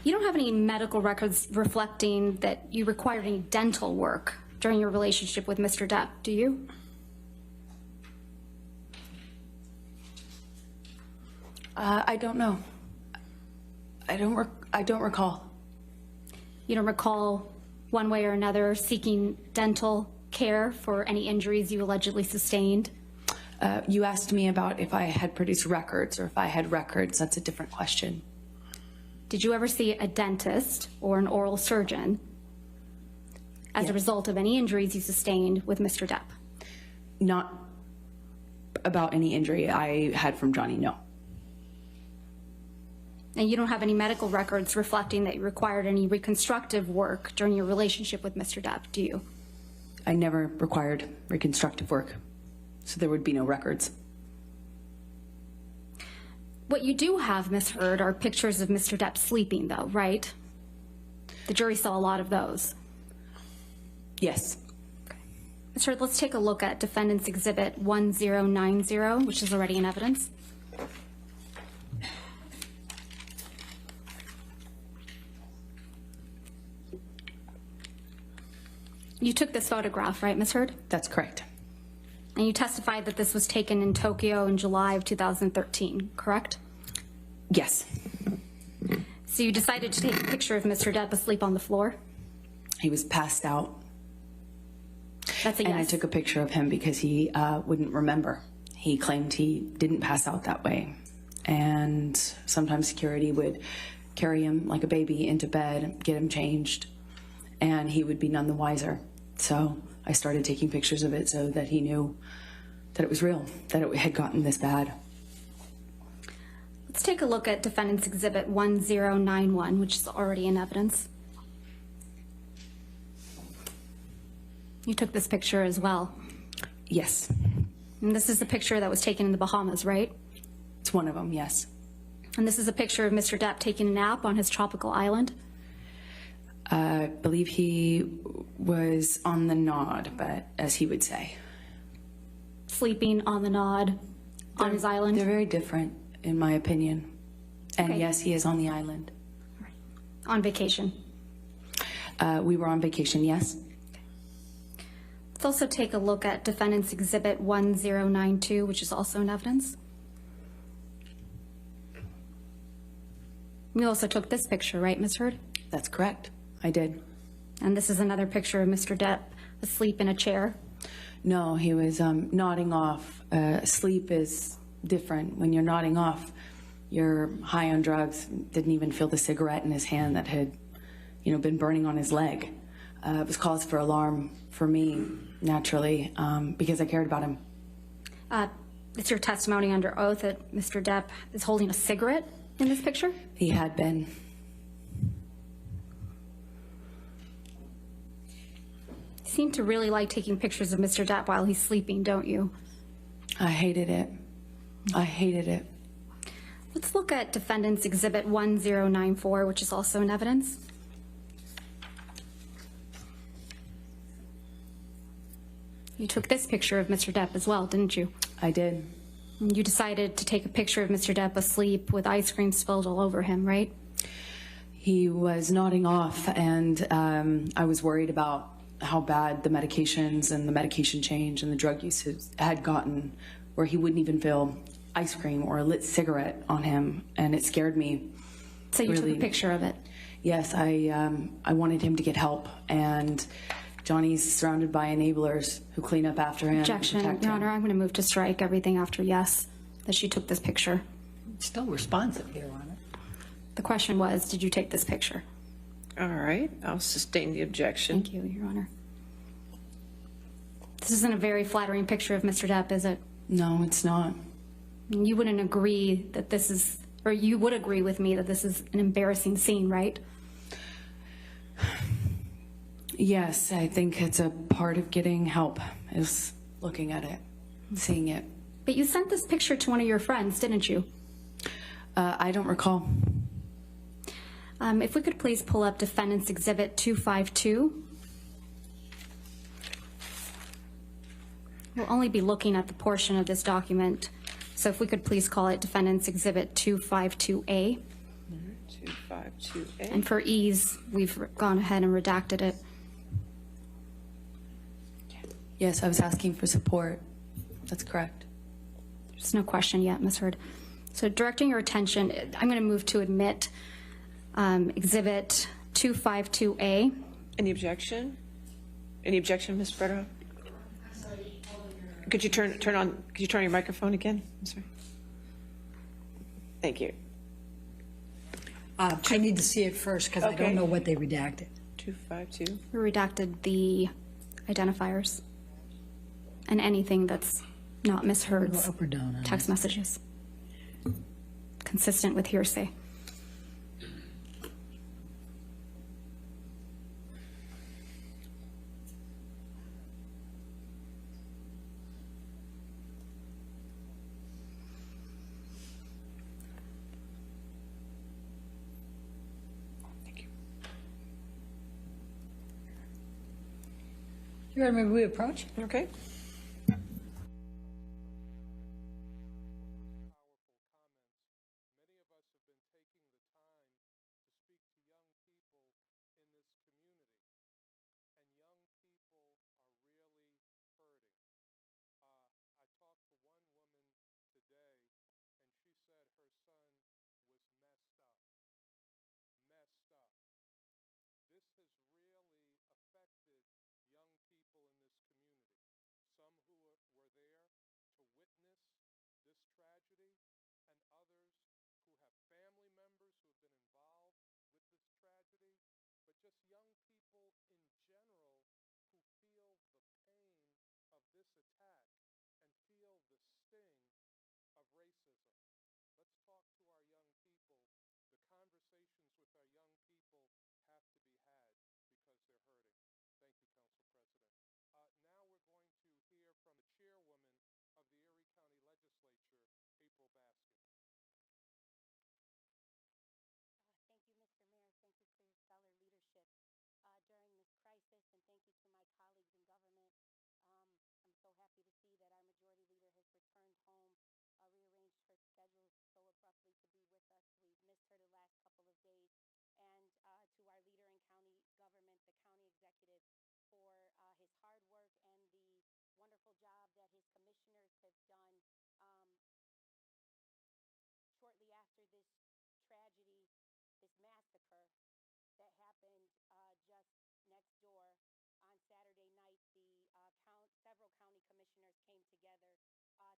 You don't have any medical records reflecting that you required any dental work during your relationship with Mr. Depp, do you? I don't know. I don't recall. You don't recall one way or another seeking dental care for any injuries you allegedly sustained? You asked me about if I had produced records or if I had records. That's a different question. Did you ever see a dentist or an oral surgeon as a result of any injuries you sustained with Mr. Depp? Not about any injury I had from Johnny, no. And you don't have any medical records reflecting that you required any reconstructive work during your relationship with Mr. Depp, do you? I never required reconstructive work, so there would be no records. What you do have, Ms. Heard, are pictures of Mr. Depp sleeping, though, right? The jury saw a lot of those. Yes. Ms. Heard, let's take a look at Defendant's Exhibit 1090, which is already in evidence. You took this photograph, right, Ms. Heard? That's correct. And you testified that this was taken in Tokyo in July of 2013, correct? Yes. So you decided to take a picture of Mr. Depp asleep on the floor? He was passed out. That's a yes. And I took a picture of him because he wouldn't remember. He claimed he didn't pass out that way. And sometimes security would carry him like a baby into bed, get him changed, and he would be none the wiser. So I started taking pictures of it so that he knew that it was real, that it had gotten this bad. Let's take a look at Defendant's Exhibit 1091, which is already in evidence. You took this picture as well. Yes. And this is a picture that was taken in the Bahamas, right? It's one of them, yes. And this is a picture of Mr. Depp taking a nap on his tropical island? I believe he was on the nod, but as he would say. Sleeping on the nod on his island? They're very different, in my opinion. And Okay. yes, he is on the island. On vacation? We were on vacation, yes. Let's also take a look at Defendant's Exhibit 1092, which is also in evidence. You also took this picture, right, Ms. Heard? That's correct. I did. And this is another picture of Mr. Depp asleep in a chair. No, he was nodding off. Sleep is different. When you're nodding off, you're high on drugs, didn't even feel the cigarette in his hand that had, been burning on his leg. It was cause for alarm for me, naturally, because I cared about him. It's your testimony under oath that Mr. Depp is holding a cigarette in this picture? He had been. You seem to really like taking pictures of Mr. Depp while he's sleeping, don't you? I hated it. I hated it. Let's look at Defendant's Exhibit 1094, which is also in evidence. You took this picture of Mr. Depp as well, didn't you? I did. And you decided to take a picture of Mr. Depp asleep with ice cream spilled all over him, right? He was nodding off, and I was worried about how bad the medications and the medication change and the drug use had gotten, where he wouldn't even feel ice cream or a lit cigarette on him, and it scared me. So you really. took a picture of it? Yes, I wanted him to get help, and Johnny's surrounded by enablers who clean up after him. Objection, Your Honor, I'm going to move to strike everything after yes, that she took this picture. Still responsive, Your Honor. The question was, did you take this picture? All right, I'll sustain the objection. Thank you, Your Honor. This isn't a very flattering picture of Mr. Depp, is it? No, it's not. You wouldn't agree that this is, or you would agree with me that this is an embarrassing scene, right? Yes, I think it's a part of getting help, is looking at it, seeing it. But you sent this picture to one of your friends, didn't you? I don't recall. If we could please pull up Defendant's Exhibit 252. We'll only be looking at the portion of this document, so if we could please call it Defendant's Exhibit 252A. 252A. And for ease, we've gone ahead and redacted it. Yes, I was asking for support. That's correct. There's no question yet, Ms. Hurd. So directing your attention, I'm going to move to admit Exhibit 252A. Any objection? Any objection, Ms. Brito? Could you turn your microphone again? I'm sorry. Thank you. I need to see it first because I Okay. don't know what they redacted. 252. We redacted the identifiers and anything that's not Ms. Go Hurd's up or down on text that. messages, consistent with hearsay. Thank you. You ready, maybe we approach? Okay. Many of us have been taking the time to speak to young people in this community, and young people are really hurting. I talked to one woman today, and she said her son was messed up. Messed up. This has really affected young people in this community. Some who were there to witness this tragedy, and others who have family members who have been involved with this tragedy, but just young people in general who feel the pain of this attack and feel the sting of racism. Let's talk to our young people. The conversations with our young people have to be had because they're hurting. Thank you, Council President. Now we're going to hear from the chairwoman of the Erie County Legislature, April Baskin. Thank you, Mr. Mayor. Thank you for your stellar leadership during this crisis, and thank you to my colleagues in government. I'm so happy to see that our majority leader has returned home, rearranged her schedule so abruptly to be with us. We've missed her the last couple of days. And to our leader in county government, the county executive, for his hard work and the wonderful job that his commissioners have done shortly after this tragedy, this massacre that happened just next door on Saturday night. The several county commissioners came together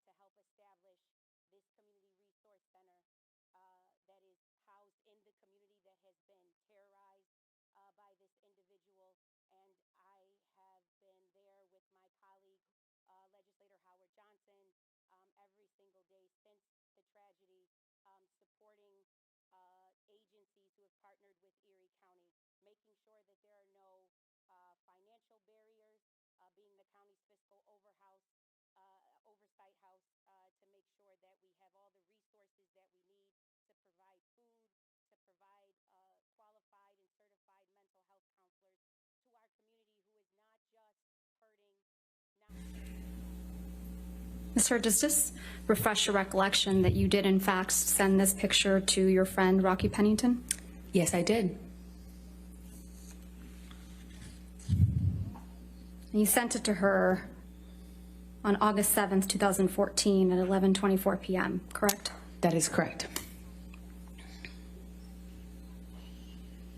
to help establish this community resource center that is housed in the community that has been terrorized by this individual. And I have been there with my colleague, legislator Howard Johnson, every single day since the tragedy, supporting agencies who have partnered with Erie County, making sure that there are no financial barriers, being the county's fiscal oversight house, to make sure that we have all the resources that we need to provide food, to provide qualified and certified mental health counselors to our community who is not just hurting, not Ms. Hurd, does this refresh your recollection that you did in fact send this picture to your friend Rocky Pennington? Yes, I did. And you sent it to her on August 7th, 2014 at 11:24 p.m., correct? That is correct.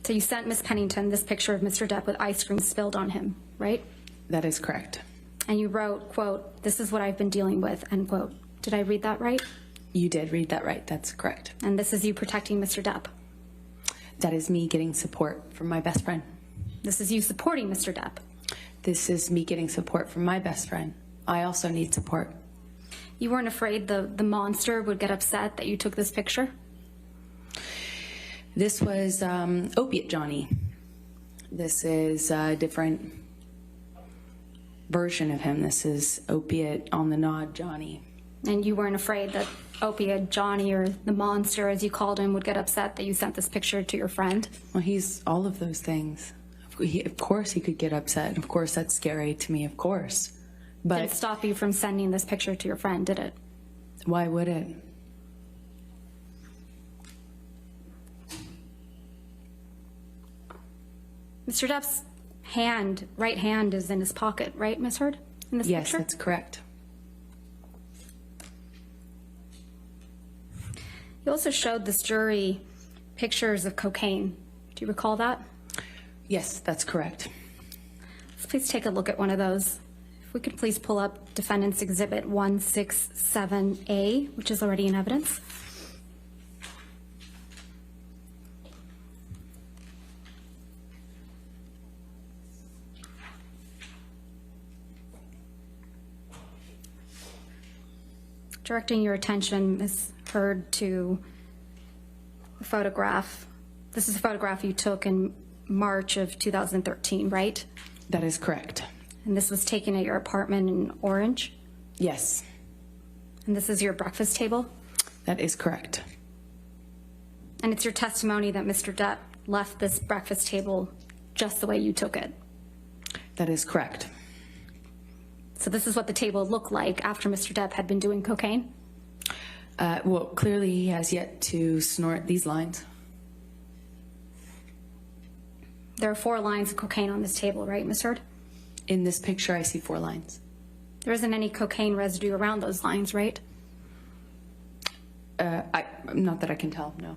So you sent Ms. Pennington this picture of Mr. Depp with ice cream spilled on him, right? That is correct. And you wrote, quote, "This is what I've been dealing with," end quote. Did I read that right? You did read that right. That's correct. And this is you protecting Mr. Depp. That is me getting support from my best friend. This is you supporting Mr. Depp. This is me getting support from my best friend. I also need support. You weren't afraid the monster would get upset that you took this picture? This was Opiate Johnny. This is a different version of him. This is Opiate on the Nod Johnny. And you weren't afraid that Opiate Johnny, or the monster as you called him, would get upset that you sent this picture to your friend? Well, he's all of those things. Of course he could get upset. Of course that's scary to me, of course. But Didn't stop you from sending this picture to your friend, did it? why would it? Mr. Depp's right hand is in his pocket, right, Ms. Heard, in this Yes, picture? that's correct. You also showed this jury pictures of cocaine. Do you recall that? Yes, that's correct. So please take a look at one of those. If we could please pull up Defendant's Exhibit 167A, which is already in evidence. Directing your attention, Ms. Heard, to the photograph. This is a photograph you took in March of 2013, right? That is correct. And this was taken at your apartment in Orange? Yes, And this is your breakfast table? that is correct. And it's your testimony that Mr. Depp left this breakfast table just the way you took it. That is correct. So this is what the table looked like after Mr. Depp had been doing cocaine? Well, clearly he has yet to snort these lines. There are 4 lines of cocaine on this table, right, Ms. Heard? In this picture, I see 4 lines. There isn't any cocaine residue around those lines, right? Not that I can tell, no.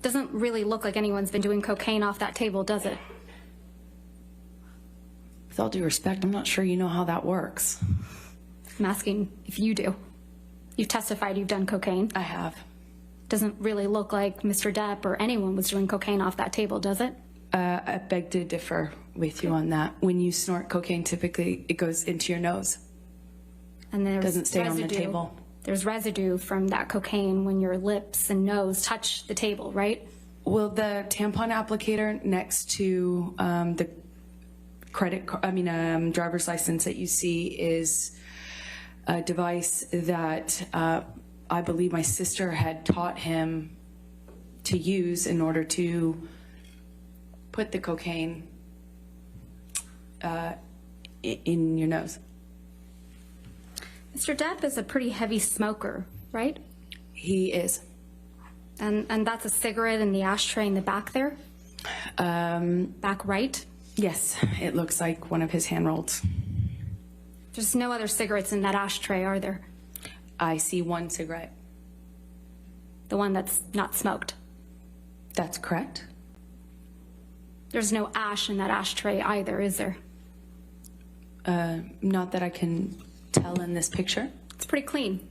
Doesn't really look like anyone's been doing cocaine off that table, does it? With all due respect, I'm not sure you know how that works. I'm asking if you do. You've testified you've done cocaine. I have. Doesn't really look like Mr. Depp or anyone was doing cocaine off that table, does it? I beg to differ with you on that. When you snort cocaine, typically it goes into your nose. And there's Doesn't stay on the residue. table. There's residue from that cocaine when your lips and nose touch the table, right? Well, the tampon applicator next to the driver's license that you see is a device that I believe my sister had taught him to use in order to put the cocaine in your nose. Mr. Depp is a pretty heavy smoker, right? He is. And that's a cigarette in the ashtray in the back there? Back right? Yes, it looks like one of his hand rolls. There's no other cigarettes in that ashtray, are there? I see 1 cigarette. The one that's not smoked. That's correct. There's no ash in that ashtray either, is there? Not that I can tell in this picture. It's pretty clean.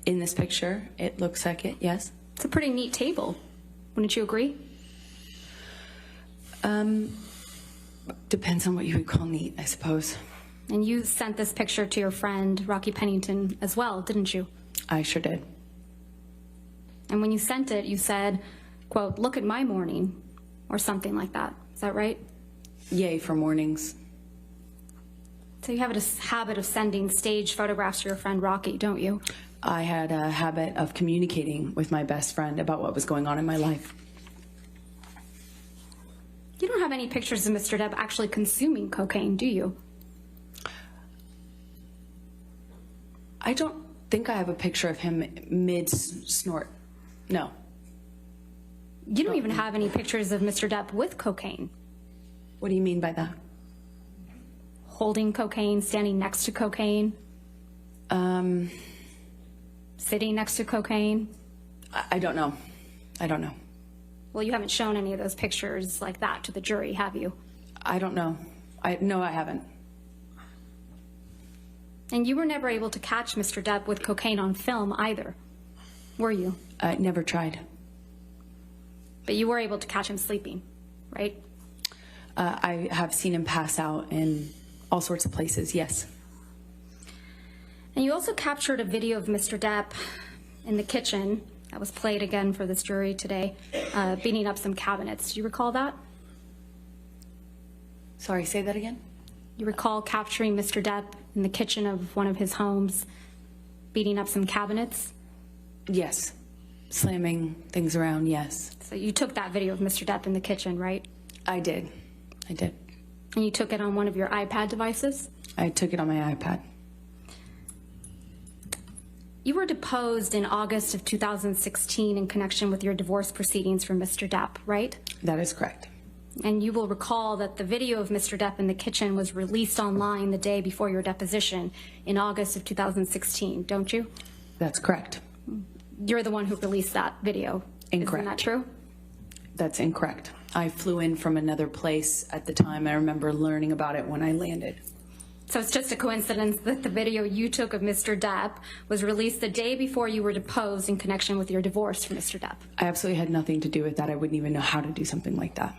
In this picture, it looks like it, yes. It's a pretty neat table. Wouldn't you agree? Depends on what you would call neat, I suppose. And you sent this picture to your friend, Rocky Pennington, as well, didn't you? I sure did. And when you sent it, you said, quote, "Look at my morning," or something like that. Is that right? Yay for mornings. So you have a habit of sending stage photographs to your friend Rocky, don't you? I had a habit of communicating with my best friend about what was going on in my life. You don't have any pictures of Mr. Depp actually consuming cocaine, do you? I don't think I have a picture of him mid-snort. No. You don't even have any pictures of Mr. Depp with cocaine. What do you mean by that? Holding cocaine, standing next to cocaine, sitting next to cocaine. I don't know. I don't know. Well, you haven't shown any of those pictures like that to the jury, have you? I don't know. No, I haven't. And you were never able to catch Mr. Depp with cocaine on film either, were you? I never tried. But you were able to catch him sleeping, right? I have seen him pass out in all sorts of places, yes. And you also captured a video of Mr. Depp in the kitchen that was played again for this jury today, beating up some cabinets. Do you recall that? Sorry, say that again? You recall capturing Mr. Depp in the kitchen of one of his homes, beating up some cabinets? Yes. Slamming things around, yes. So you took that video of Mr. Depp in the kitchen, right? I did. I did. And you took it on one of your iPad devices? I took it on my iPad. You were deposed in August of 2016 in connection with your divorce proceedings for Mr. Depp, right? That is correct. And you will recall that the video of Mr. Depp in the kitchen was released online the day before your deposition in August of 2016, don't you? That's correct. You're the one who released that video. Incorrect. Isn't that true? That's incorrect. I flew in from another place at the time. I remember learning about it when I landed. So it's just a coincidence that the video you took of Mr. Depp was released the day before you were deposed in connection with your divorce from Mr. Depp. I absolutely had nothing to do with that. I wouldn't even know how to do something like that.